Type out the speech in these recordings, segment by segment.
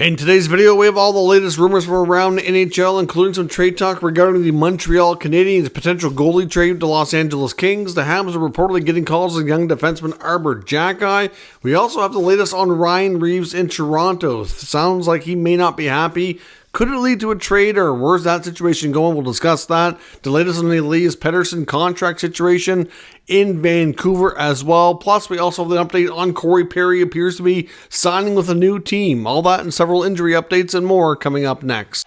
In today's video, we have all the latest rumors from around the NHL, including some trade talk regarding the Montreal Canadiens' potential goalie trade to Los Angeles Kings. The Habs are reportedly getting calls on young defenseman Xhekaj. We also have the latest on Reaves in Toronto. Sounds like he may not be happy. Could it lead to a trade, or where's that situation going? We'll discuss that. The latest on the Pettersson contract situation in Vancouver as well. Plus, we also have an update on Corey Perry appears to be signing with a new team. All that and several injury updates and more coming up next.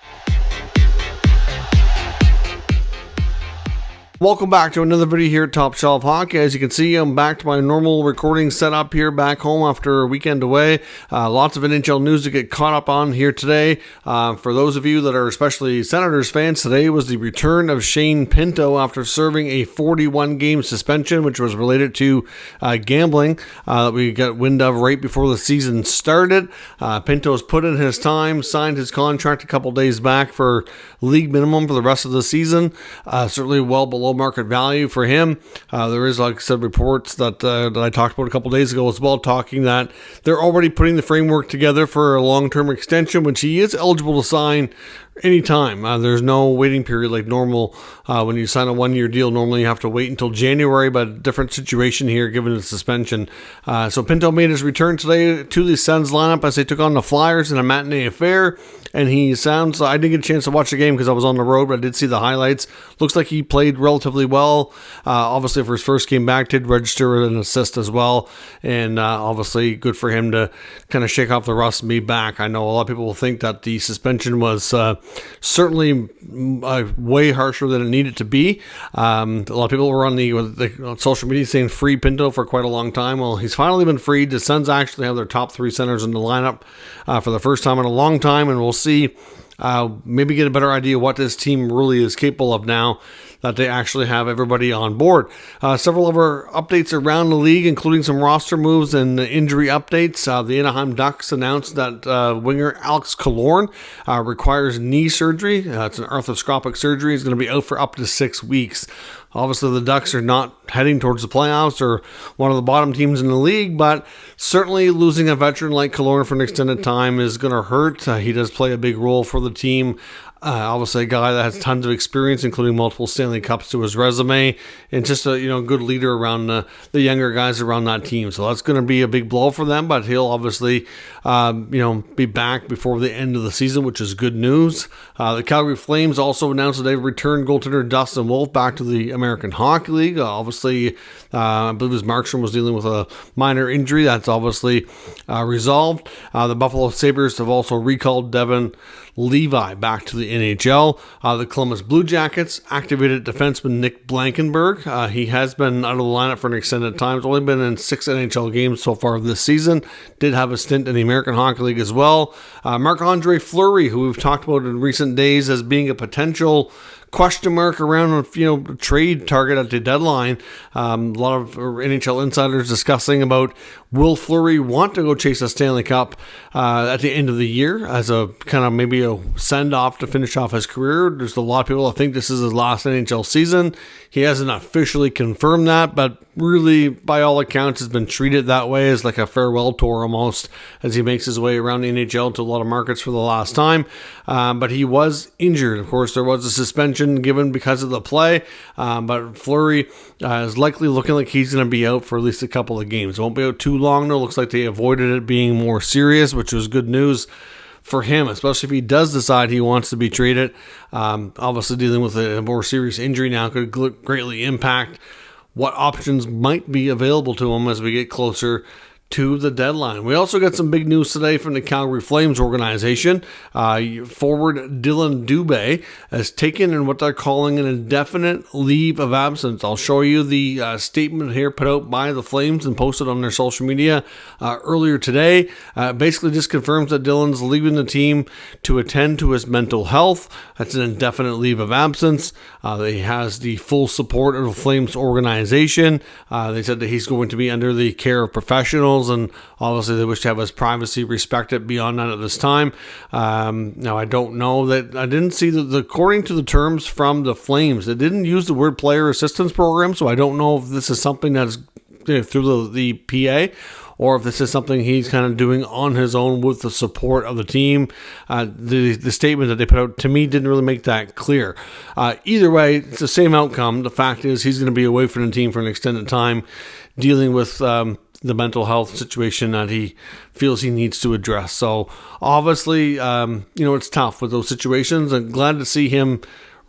Welcome back to another video here at Top Shelf Hockey. As you can see, I'm back to my normal recording setup here back home after a weekend away. Lots of NHL news to get caught up on here today. For those of you that are especially Senators fans, today was the return of Shea Pinto after serving a 41-game suspension, which was related to gambling that we got wind of right before the season started. Pinto's put in his time, signed his contract a couple days back for league minimum for the rest of the season. Certainly well below market value for him. There is, like I said, reports that I talked about a couple days ago as well, talking that they're already putting the framework together for a long-term extension, which he is eligible to sign anytime. There's no waiting period like normal. When you sign a one-year deal, normally you have to wait until January, but different situation here given the suspension. So Pinto made his return today to the Sens lineup as they took on the Flyers in a matinee affair. And he sounds, I didn't get a chance to watch the game because I was on the road, but I did see the highlights. Looks like he played relatively well. Obviously, for his first game back, did register an assist as well. And obviously, good for him to kind of shake off the rust and be back. I know a lot of people will think that the suspension was certainly way harsher than it needed to be. A lot of people were on the social media saying free Pinto for quite a long time. Well, he's finally been freed. The Suns actually have their top three centers in the lineup for the first time in a long time, and we'll see, maybe get a better idea what this team really is capable of now that they actually have everybody on board. Several other updates around the league, including some roster moves and injury updates. The Anaheim Ducks announced that winger Alex Killorn requires knee surgery. It's an arthroscopic surgery. He's going to be out for up to 6 weeks. Obviously, the Ducks are not heading towards the playoffs or one of the bottom teams in the league, but certainly losing a veteran like Killorn for an extended time is going to hurt. He does play a big role for the team. Obviously, a guy that has tons of experience, including multiple Stanley Cups to his resume, and just a good leader around the younger guys around that team. So that's going to be a big blow for them. But he'll obviously, be back before the end of the season, which is good news. The Calgary Flames also announced that they've returned goaltender Dustin Wolf back to the American Hockey League. Obviously, I believe his Markstrom was dealing with a minor injury. That's obviously resolved. The Buffalo Sabres have also recalled Devin Levi back to the NHL. The Columbus Blue Jackets activated defenseman Nick Blankenburg. He has been out of the lineup for an extended time. He's only been in 6 NHL games so far this season. Did have a stint in the American Hockey League as well. Marc-Andre Fleury, who we've talked about in recent days as being a potential question mark around a trade target at the deadline. A lot of NHL insiders discussing about, will Fleury want to go chase a Stanley Cup at the end of the year as a kind of maybe a send-off to finish off his career? There's a lot of people that think this is his last NHL season. He hasn't officially confirmed that, but really, by all accounts, has been treated that way as like a farewell tour almost as he makes his way around the NHL to a lot of markets for the last time. But he was injured. Of course, there was a suspension given because of the play, but Fleury is likely looking like he's going to be out for at least a couple of games. Won't be out too long though. Looks like they avoided it being more serious, which was good news for him, especially if he does decide he wants to be traded. Obviously, dealing with a more serious injury now could greatly impact what options might be available to him as we get closer to the deadline. We also got some big news today from the Calgary Flames organization. Forward Dylan Dube has taken in what they're calling an indefinite leave of absence. I'll show you the statement here put out by the Flames and posted on their social media earlier today. Basically just confirms that Dylan's leaving the team to attend to his mental health. That's an indefinite leave of absence. He has the full support of the Flames organization. They said that he's going to be under the care of professionals, and obviously they wish to have his privacy respected beyond that at this time. Now, I don't know that I didn't see according to the terms from the Flames, they didn't use the word player assistance program, so I don't know if this is something that's through the PA or if this is something he's kind of doing on his own with the support of the team. The statement that they put out to me didn't really make that clear. Either way, it's the same outcome. The fact is he's going to be away from the team for an extended time, dealing with the mental health situation that he feels he needs to address. So obviously, it's tough with those situations. I'm glad to see him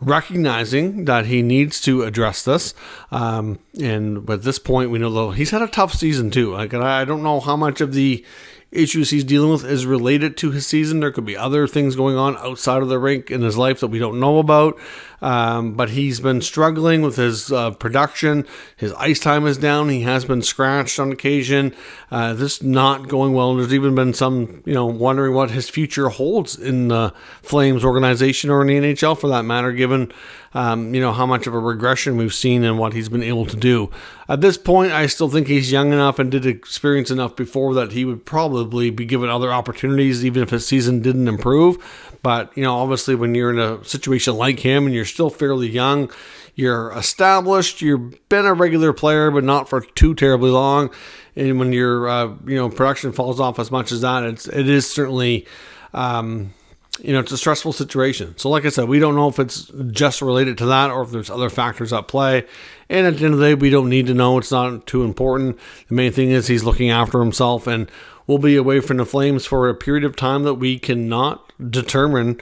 recognizing that he needs to address this. And at this point, we know though he's had a tough season too. Like, I don't know how much of the issues he's dealing with is related to his season. There could be other things going on outside of the rink in his life that we don't know about. But he's been struggling with his production. His ice time is down. He has been scratched on occasion. This not going well. There's even been some, wondering what his future holds in the Flames organization or in the NHL for that matter, given how much of a regression we've seen in what he's been able to do. At this point, I still think he's young enough and did experience enough before that he would probably be given other opportunities, even if his season didn't improve. But, obviously when you're in a situation like him and you're still fairly young, you're established, you've been a regular player, but not for too terribly long. And when your, production falls off as much as that, it is certainly, it's a stressful situation. So like I said, we don't know if it's just related to that or if there's other factors at play. And at the end of the day, we don't need to know. It's not too important. The main thing is he's looking after himself and will be away from the Flames for a period of time that we cannot determine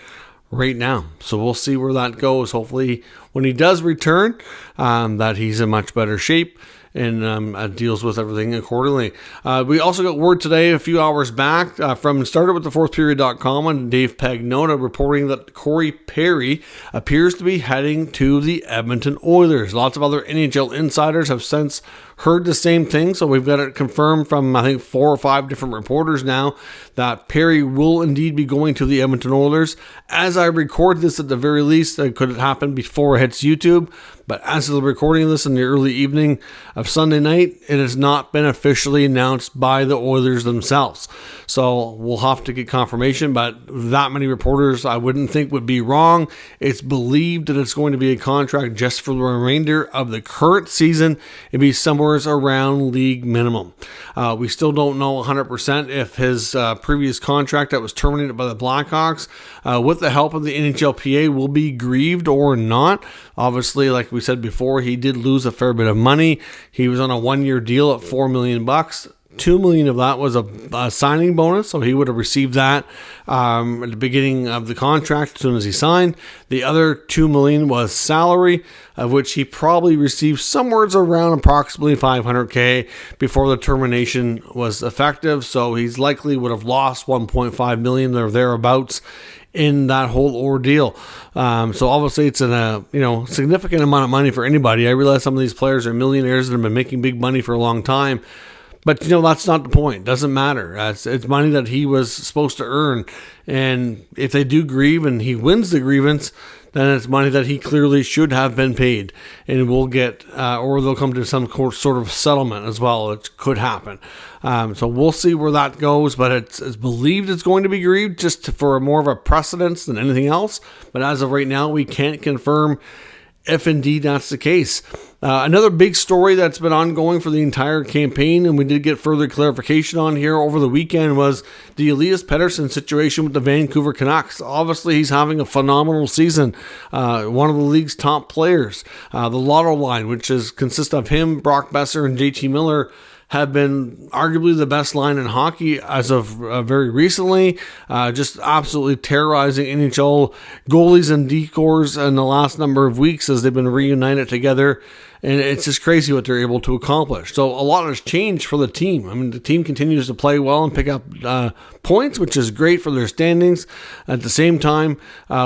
right now. So we'll see where that goes. Hopefully when he does return, that he's in much better shape and deals with everything accordingly. We also got word today, a few hours back, from StartedWithTheFourthPeriod.com and Dave Pagnotta reporting that Corey Perry appears to be heading to the Edmonton Oilers. Lots of other NHL insiders have since heard the same thing, so we've got it confirmed from, I think, 4 or 5 different reporters now that Perry will indeed be going to the Edmonton Oilers. As I record this, at the very least, it could happen before it hits YouTube, but as of the recording of this in the early evening of Sunday night, it has not been officially announced by the Oilers themselves. So we'll have to get confirmation, but that many reporters I wouldn't think would be wrong. It's believed that it's going to be a contract just for the remainder of the current season. It'd be somewhere around league minimum. We still don't know 100% if his previous contract that was terminated by the Blackhawks, with the help of the NHLPA, will be grieved or not. Obviously, like we said before, he did lose a fair bit of money. He was on a 1-year deal at $4 million. $2 million of that was a signing bonus, so he would have received that at the beginning of the contract as soon as he signed. The other $2 million was salary, of which he probably received somewhere around approximately $500K before the termination was effective. So he's likely would have lost $1.5 million or thereabouts in that whole ordeal. So obviously it's a significant amount of money for anybody. I realize some of these players are millionaires and have been making big money for a long time. But, that's not the point. It doesn't matter. It's money that he was supposed to earn. And if they do grieve and he wins the grievance, then it's money that he clearly should have been paid. And we'll get, or they'll come to some sort of settlement as well. It could happen. So we'll see where that goes. But it's believed it's going to be grieved just for more of a precedence than anything else. But as of right now, we can't confirm if indeed that's the case. Another big story that's been ongoing for the entire campaign, and we did get further clarification on here over the weekend, was the Elias Pettersson situation with the Vancouver Canucks. Obviously, he's having a phenomenal season. One of the league's top players. The Lotto line, which consists of him, Brock Besser, and JT Miller, have been arguably the best line in hockey as of very recently. Just absolutely terrorizing NHL goalies and decors in the last number of weeks as they've been reunited together. And it's just crazy what they're able to accomplish. So a lot has changed for the team. I mean, the team continues to play well and pick up points, which is great for their standings. At the same time,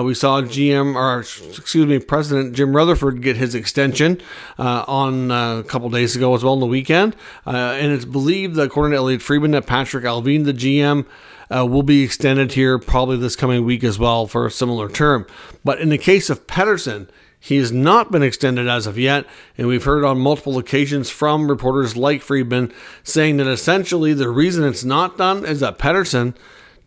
we saw President Jim Rutherford get his extension on a couple days ago as well on the weekend. And it's believed that, according to Elliot Friedman, that Patrick Allvin, the GM, will be extended here probably this coming week as well for a similar term. But in the case of Pettersson, he has not been extended as of yet, and we've heard on multiple occasions from reporters like Friedman saying that essentially the reason it's not done is that Pettersson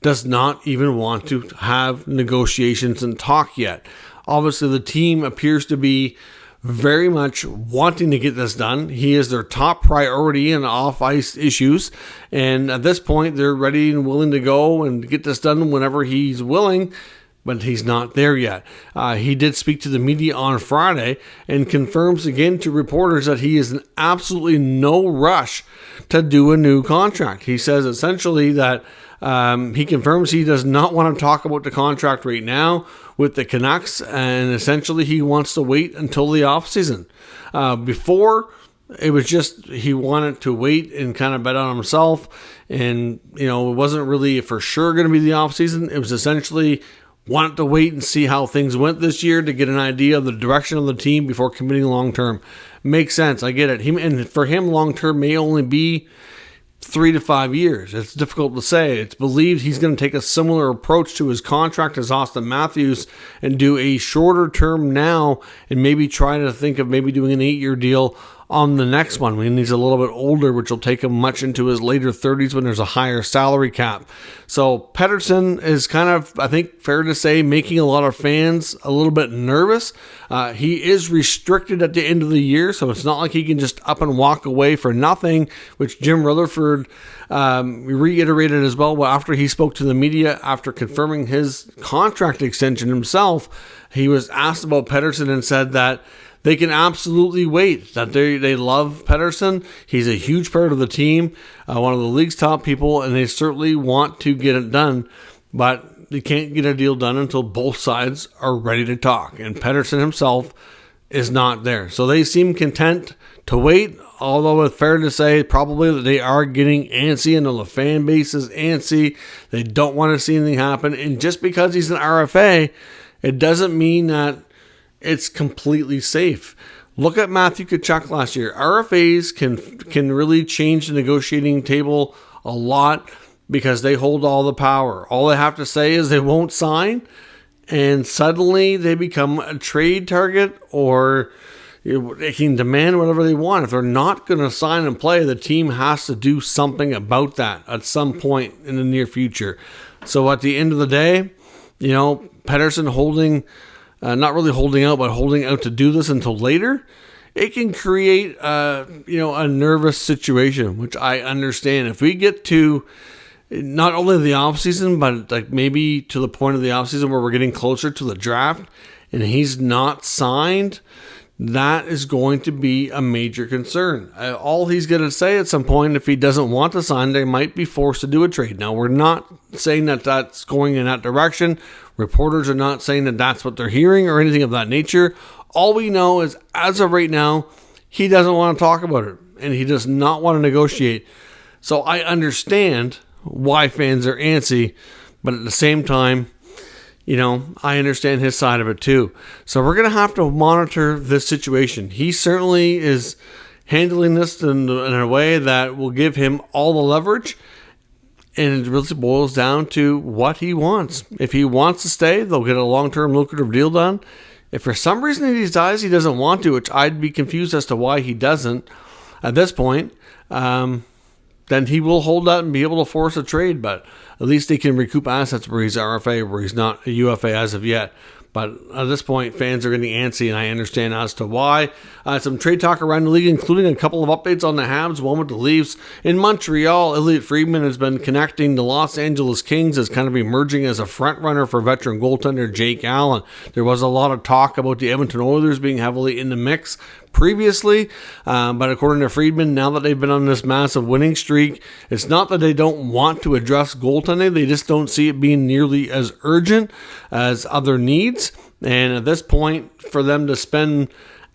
does not even want to have negotiations and talk yet. Obviously, the team appears to be very much wanting to get this done. He is their top priority in off-ice issues. And at this point, they're ready and willing to go and get this done whenever he's willing. But he's not there yet. He did speak to the media on Friday and confirms again to reporters that he is in absolutely no rush to do a new contract. He says essentially that he confirms he does not want to talk about the contract right now with the Canucks, and essentially he wants to wait until the offseason. Before, it was just he wanted to wait and kind of bet on himself, and it wasn't really for sure going to be the offseason. It was essentially wanted to wait and see how things went this year to get an idea of the direction of the team before committing long-term. Makes sense. I get it. And for him, long-term may only be 3 to 5 years. It's difficult to say. It's believed he's going to take a similar approach to his contract as Austin Matthews and do a shorter term now and maybe try to think of maybe doing an 8-year deal on the next one when he's a little bit older, which will take him much into his later 30s when there's a higher salary cap. So Pettersson is kind of, I think, fair to say, making a lot of fans a little bit nervous. He is restricted at the end of the year, so it's not like he can just up and walk away for nothing, which Jim Rutherford reiterated as well after he spoke to the media after confirming his contract extension himself. He was asked about Pettersson and said that they can absolutely wait, that they love Pettersson. He's a huge part of the team, one of the league's top people, and they certainly want to get it done, but they can't get a deal done until both sides are ready to talk, and Pettersson himself is not there. So they seem content to wait, although it's fair to say probably that they are getting antsy, and the fan base is antsy. They don't want to see anything happen, and just because he's an RFA, it doesn't mean that it's completely safe. Look at Matthew Xhekaj last year. RFAs can really change the negotiating table a lot because they hold all the power. All they have to say is they won't sign, and suddenly they become a trade target, or they can demand whatever they want. If they're not going to sign and play, the team has to do something about that at some point in the near future. So at the end of the day, Pettersson holding not really holding out, but holding out to do this until later, it can create, a nervous situation, which I understand. If we get to not only the offseason, but like maybe to the point of the offseason where we're getting closer to the draft and he's not signed, that is going to be a major concern. All he's going to say at some point, if he doesn't want to sign, they might be forced to do a trade. Now, we're not saying that that's going in that direction. Reporters are not saying that that's what they're hearing or anything of that nature. All we know is, as of right now, he doesn't want to talk about it, and he does not want to negotiate. So I understand why fans are antsy, but at the same time, I understand his side of it too. So we're going to have to monitor this situation. He certainly is handling this in a way that will give him all the leverage, and it really boils down to what he wants. If he wants to stay, they'll get a long-term lucrative deal done. If for some reason he decides he doesn't want to, which I'd be confused as to why he doesn't at this point, then he will hold out and be able to force a trade, but at least they can recoup assets where he's RFA, where he's not a UFA as of yet. But at this point, fans are getting antsy, and I understand as to why. Some trade talk around the league, including a couple of updates on the Habs, one with the Reaves. In Montreal, Elliotte Friedman has been connecting the Los Angeles Kings as kind of emerging as a front-runner for veteran goaltender Jake Allen. There was a lot of talk about the Edmonton Oilers being heavily in the mix previously, but according to Friedman, now that they've been on this massive winning streak, it's not that they don't want to address goaltending, they just don't see it being nearly as urgent as other needs. And at this point, for them to spend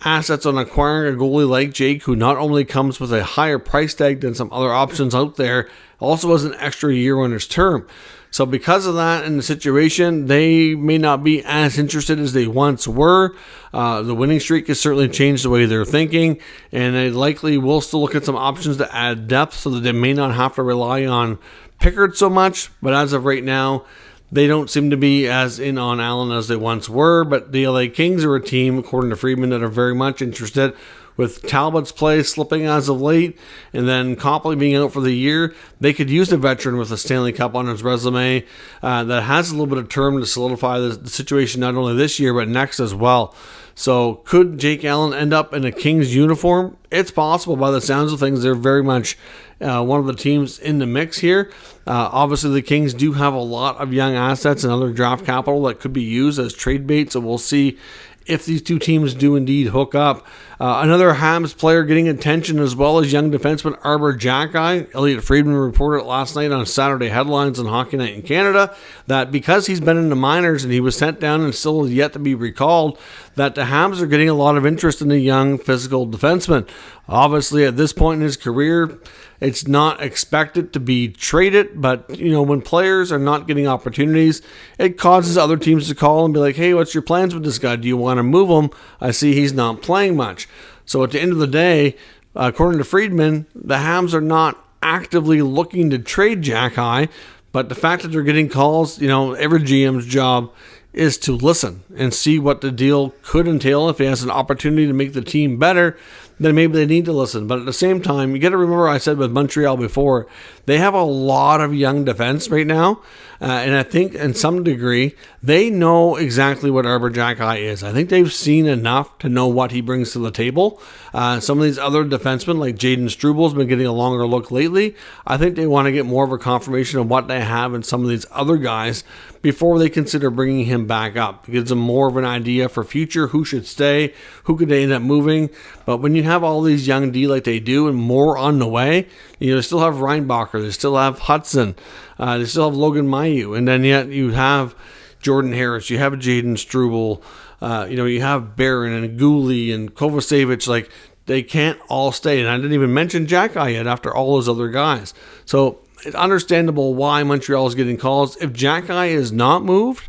assets on acquiring a goalie like Jake, who not only comes with a higher price tag than some other options out there, also has an extra year on his term. So because of that in the situation, they may not be as interested as they once were. The winning streak has certainly changed the way they're thinking, and they likely will still look at some options to add depth so that they may not have to rely on Pickard so much. But as of right now, they don't seem to be as in on Allen as they once were. But the LA Kings are a team, according to Friedman, that are very much interested. with Talbot's play slipping as of late, and then Copley being out for the year, they could use a veteran with a Stanley Cup on his resume that has a little bit of term to solidify the situation not only this year but next as well. So could Jake Allen end up in a Kings uniform? It's possible. By the sounds of things, they're very much one of the teams in the mix here. Obviously, the Kings do have a lot of young assets and other draft capital that could be used as trade bait, so we'll see if these two teams do indeed hook up. Another Habs player getting attention as well as young defenseman Xhekaj. Elliotte Friedman reported last night on Saturday Headlines on Hockey Night in Canada that because he's been in the minors and he was sent down and still yet to be recalled, that the Habs are getting a lot of interest in the young physical defenseman. Obviously, at this point in his career, it's not expected to be traded, but when players are not getting opportunities, it causes other teams to call and be like, hey, what's your plans with this guy? Do you want to move him? I see he's not playing much. So at the end of the day, according to Friedman, the Habs are not actively looking to trade Xhekaj, but the fact that they're getting calls, every GM's job is to listen and see what the deal could entail. If he has an opportunity to make the team better, then maybe they need to listen. But at the same time, you got to remember I said with Montreal before, they have a lot of young defense right now. And I think in some degree, they know exactly what Xhekaj is. I think they've seen enough to know what he brings to the table. Some of these other defensemen, like Jaden Struble, has been getting a longer look lately. I think they want to get more of a confirmation of what they have in some of these other guys before they consider bringing him back up. It gives them more of an idea for future, who should stay, who could they end up moving. But when you have all these young D like they do and more on the way, they still have Reinbacher, they still have Hudson, they still have Logan Mailloux, and then yet you have Jordan Harris, you have Jaden Struble, you have Barron and Gooley and Kovacevic. Like, they can't all stay. And I didn't even mention Xhekaj yet after all those other guys. So it's understandable why Montreal is getting calls. If Xhekaj is not moved,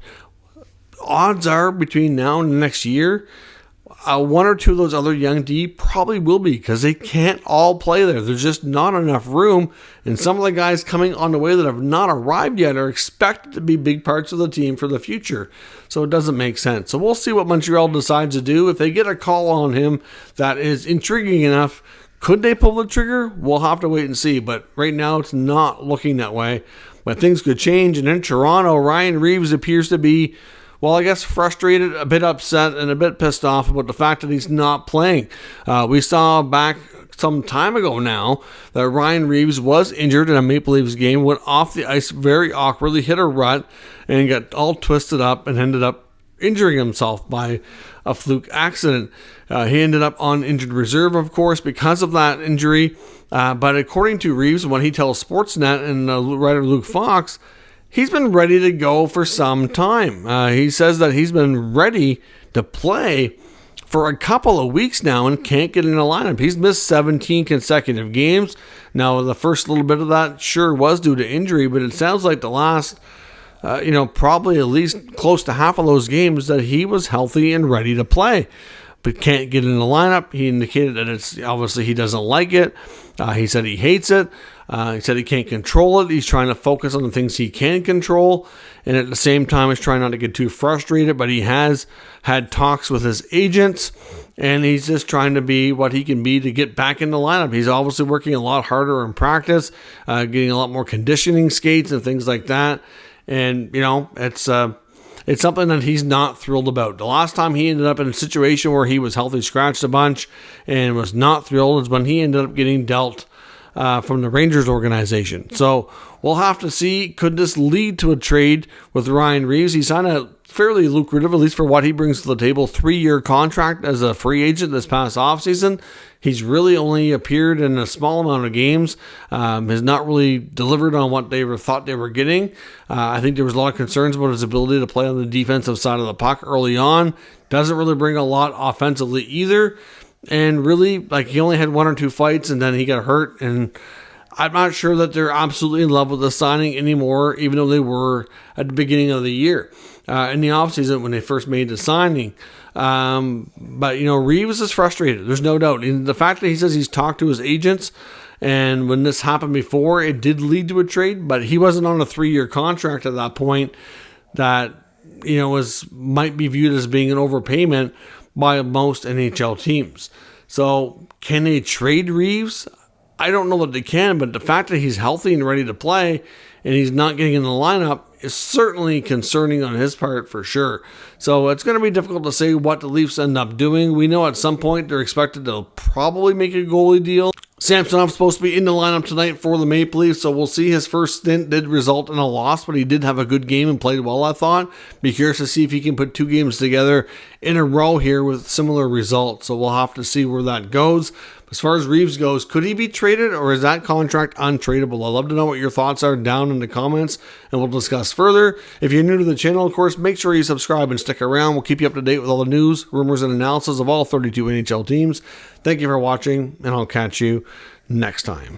odds are between now and the next year, one or two of those other young D probably will be, because they can't all play there. There's just not enough room, and some of the guys coming on the way that have not arrived yet are expected to be big parts of the team for the future. So it doesn't make sense. So we'll see what Montreal decides to do. If they get a call on him that is intriguing enough, could they pull the trigger? We'll have to wait and see. But right now, it's not looking that way. But things could change. And in Toronto, Ryan Reaves appears to be, well, I guess frustrated, a bit upset, and a bit pissed off about the fact that he's not playing. We saw back some time ago now that Ryan Reaves was injured in a Maple Leafs game, went off the ice very awkwardly, hit a rut, and got all twisted up and ended up injuring himself by a fluke accident. He ended up on injured reserve, of course, because of that injury. But according to Reaves, when he tells Sportsnet and writer Luke Fox, he's been ready to go for some time. He says that he's been ready to play for a couple of weeks now and can't get in the lineup. He's missed 17 consecutive games. Now, the first little bit of that sure was due to injury, but it sounds like the last, probably at least close to half of those games that he was healthy and ready to play, but can't get in the lineup. He indicated that it's obviously he doesn't like it. He said he hates it. He said he can't control it. He's trying to focus on the things he can control, and at the same time he's trying not to get too frustrated, but he has had talks with his agents, and he's just trying to be what he can be to get back in the lineup. He's obviously working a lot harder in practice, getting a lot more conditioning skates and things like that, and it's something that he's not thrilled about. The last time he ended up in a situation where he was healthy, scratched a bunch, and was not thrilled is when he ended up getting dealt from the Rangers organization. So we'll have to see, could this lead to a trade with Ryan Reaves? He signed a fairly lucrative, at least for what he brings to the table, 3-year contract as a free agent this past offseason. He's really only appeared in a small amount of games, has not really delivered on what they thought they were getting. I think there was a lot of concerns about his ability to play on the defensive side of the puck early on. Doesn't really bring a lot offensively either. And really, he only had 1 or 2 fights, and then he got hurt. And I'm not sure that they're absolutely in love with the signing anymore, even though they were at the beginning of the year, in the offseason when they first made the signing. But Reaves is frustrated. There's no doubt. And the fact that he says he's talked to his agents, and when this happened before, it did lead to a trade, but he wasn't on a 3-year contract at that point that, might be viewed as being an overpayment by most NHL teams. So can they trade Reaves? I don't know that they can, but the fact that he's healthy and ready to play and he's not getting in the lineup is certainly concerning on his part for sure. So it's going to be difficult to say what the Leafs end up doing. We know at some point they're expected to probably make a goalie deal. Samsonov's supposed to be in the lineup tonight for the Maple Leafs, so we'll see. His first stint did result in a loss, but he did have a good game and played well, I thought. Be curious to see if he can put 2 games together in a row here with similar results, so we'll have to see where that goes. As far as Reaves goes, could he be traded, or is that contract untradeable? I'd love to know what your thoughts are down in the comments, and we'll discuss further. If you're new to the channel, of course, make sure you subscribe and stick around. We'll keep you up to date with all the news, rumors, and analysis of all 32 NHL teams. Thank you for watching, and I'll catch you next time.